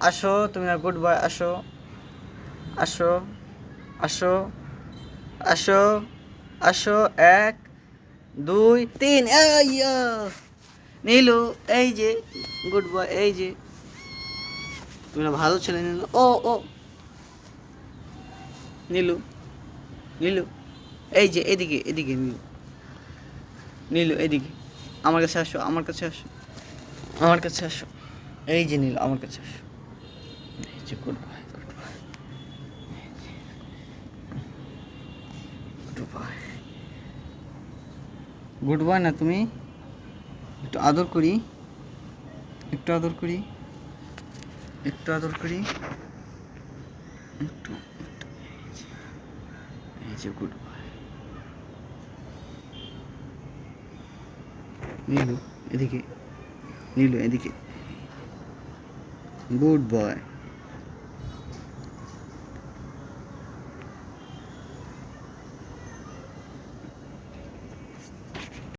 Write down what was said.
আসো, তুমি না গুড বয়, আসো আসো আসো আসো আসো, 1 2 3, আইয়া নীলু, এই যে গুড বয়, এই যে তুমি না ভালো ছেলে নীলু। ও ও নীলু, নীলু, এই যে এদিকে এদিকে নীলু, নীলু এদিকে আমার কাছে আসো, আমার কাছে আসো, আমার কাছে আসো, এই যে নীলু আমার কাছে আসো, এই যে good boy, good boy, good boy, good boy না তুমি? একটু আদর করি, একটু আদর করি, একটু আদর করি, একটু একটু, এই যে গুড বয়। নীলু এদিকে, নীলু এদিকে, গুড বয়।